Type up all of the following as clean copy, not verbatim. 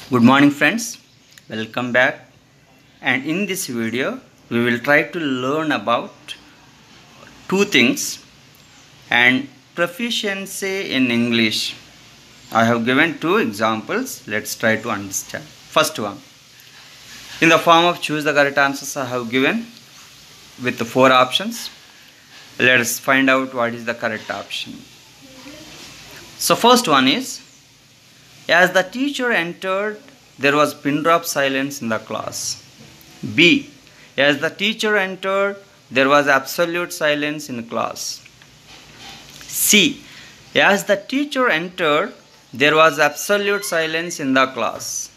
Good morning friends, welcome back, and in this video we will try to learn about two things and proficiency in English. I have given two examples. Let's try to understand. First one, in the form of choose the correct answers I have given with the four options. Let us find out what is the correct option. So first one is, as the teacher entered, there was pin drop silence in the class. B. As the teacher entered, there was absolute silence in class. C. As the teacher entered, there was absolute silence in the class.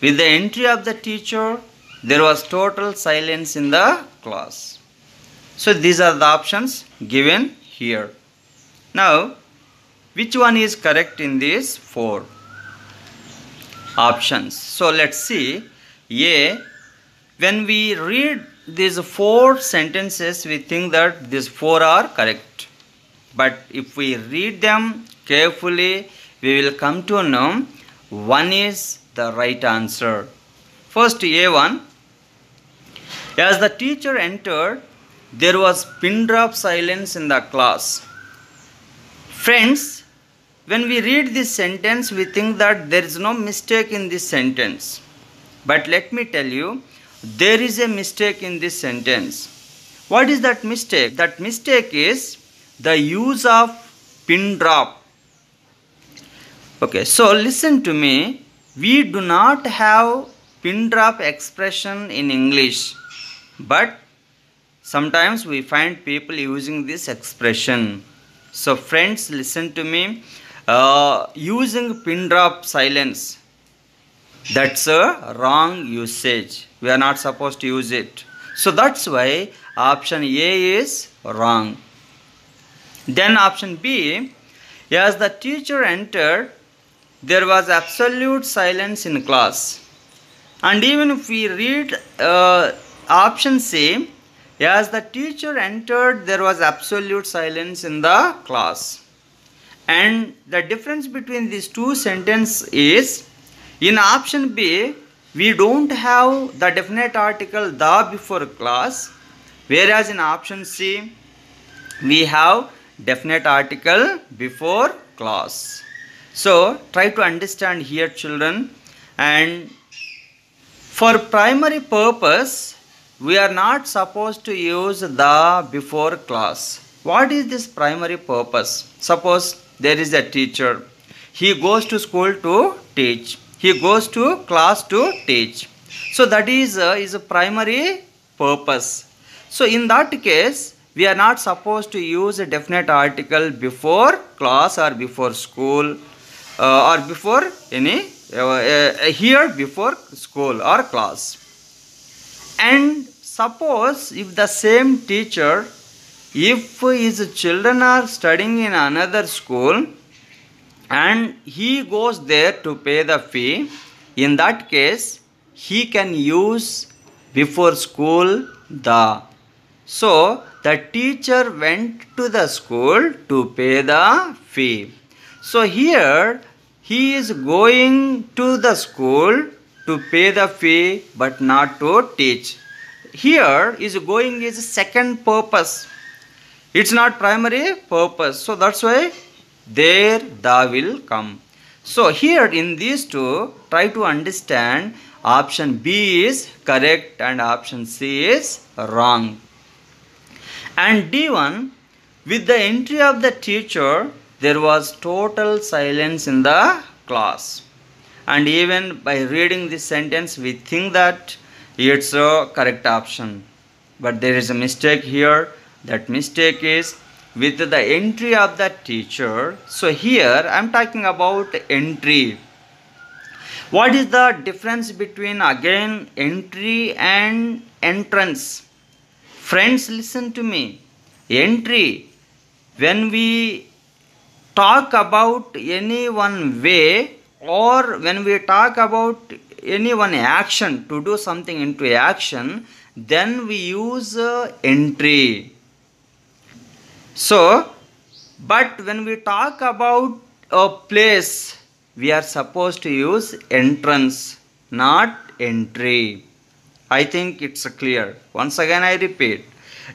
With the entry of the teacher, there was total silence in the class. So these are the options given here. Now, which one is correct in these four options? So let's see. A. When we read these four sentences, we think that these four are correct. But if we read them carefully, we will come to know one is the right answer. First, A1. As the teacher entered, there was pin drop silence in the class. Friends, when we read this sentence, we think that there is no mistake in this sentence. But let me tell you, there is a mistake in this sentence. What is that mistake? That mistake is the use of pin drop. Okay, so listen to me. We do not have pin drop expression in English. But sometimes we find people using this expression. So friends, listen to me. Using pin drop silence, that's a wrong usage. We are not supposed to use it. So that's why option A is wrong. Then option B, as the teacher entered, there was absolute silence in class. And even if we read option C, as the teacher entered, there was absolute silence in the class. And the difference between these two sentences is, in option B, we don't have the definite article the before class, whereas in option C, we have definite article before class. So try to understand here, children. And for primary purpose, we are not supposed to use the before class. What is this primary purpose? Suppose there is a teacher. He goes to school to teach. He goes to class to teach. So that is a primary purpose. So in that case, we are not supposed to use a definite article before class or before school or before any here before school or class. And suppose if the same teacher, if his children are studying in another school and he goes there to pay the fee, in that case he can use before school the. So the teacher went to the school to pay the fee. So here he is going to the school to pay the fee but not to teach. Here is going is second purpose. It's not primary purpose. So that's why there the will come. So here in these two, try to understand option B is correct and option C is wrong. And D1, with the entry of the teacher, there was total silence in the class. And even by reading this sentence, we think that it's a correct option. But there is a mistake here. That mistake is with the entry of the teacher. So here I am talking about entry. What is the difference between again entry and entrance? Friends, listen to me. Entry, when we talk about any one way or when we talk about any one action, to do something into action, then we use entry. So, but when we talk about a place, we are supposed to use entrance, not entry. I think it's clear. Once again I repeat.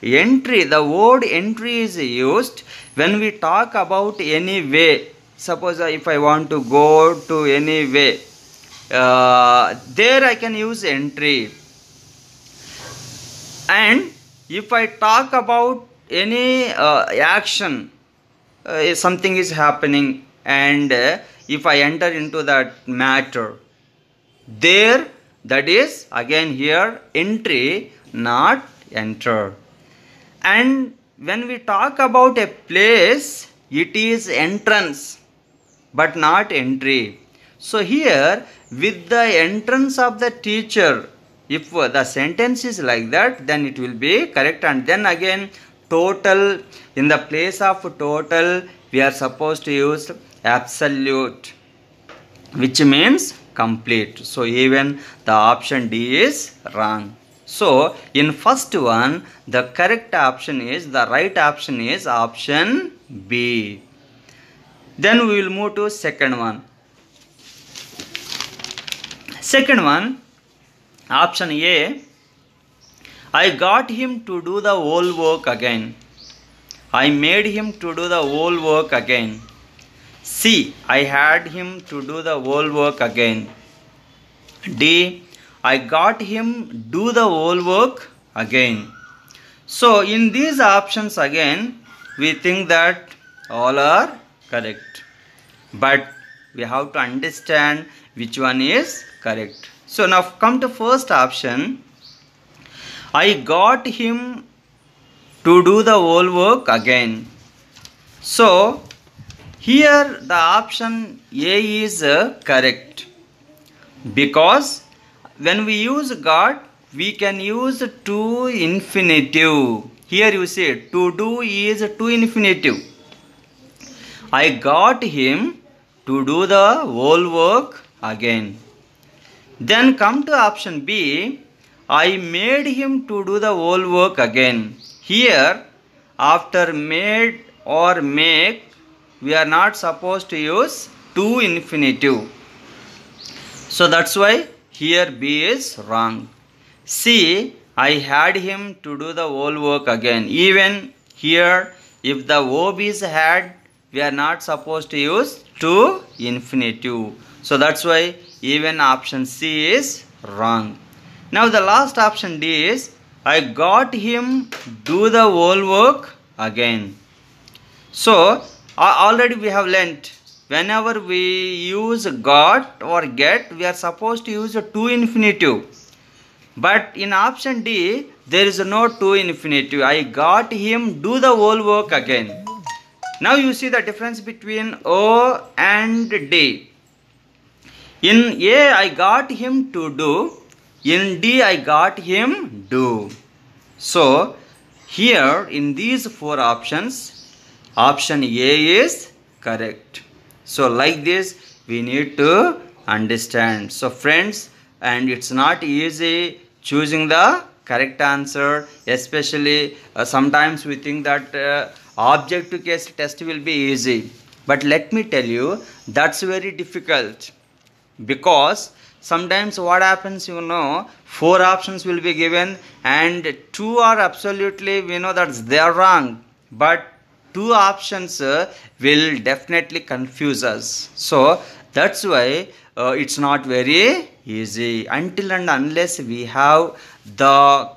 Entry, the word entry is used when we talk about any way. Suppose if I want to go to any way, there I can use entry. And if I talk about any action, something is happening, and if I enter into that matter, there, that is again here entry, not enter. And when we talk about a place, it is entrance but not entry. So here, with the entrance of the teacher, if the sentence is like that, then it will be correct. And then again, total, in the place of total, we are supposed to use absolute, which means complete. So even the option D is wrong. So in first one, the correct option is, the right option is option B. Then we will move to second one. Second one, option A, I got him to do the whole work again. I made him to do the whole work again. C, I had him to do the whole work again. D, I got him do the whole work again. So in these options again, we think that all are correct. But we have to understand which one is correct. So now come to first option. I got him to do the whole work again. So here the option A is correct, because when we use got, we can use to infinitive. Here you see to do is to infinitive. I got him to do the whole work again. Then come to option B. I made him to do the whole work again. Here, after made or make, we are not supposed to use to infinitive. So that's why here B is wrong. C, I had him to do the whole work again. Even here, if the verb is had, we are not supposed to use to infinitive. So that's why even option C is wrong. Now the last option D is, I got him do the whole work again. So already we have learnt, whenever we use got or get, we are supposed to use to infinitive. But in option D, there is no to infinitive. I got him do the whole work again. Now you see the difference between O and D. In A, I got him to do. In D, I got him do. So here in these four options, option A is correct. So like this, we need to understand. So friends, and it's not easy choosing the correct answer, especially sometimes we think that objective case test will be easy. But let me tell you, that's very difficult, because sometimes what happens, four options will be given and two are absolutely, we know that they are wrong, but two options will definitely confuse us. So that's why it's not very easy until and unless we have the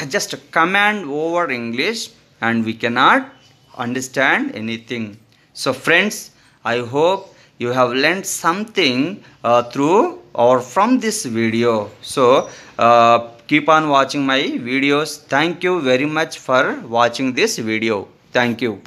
just command over English, and we cannot understand anything. So friends, I hope you have learned something through or from this video. So keep on watching my videos. Thank you very much for watching this video. Thank you.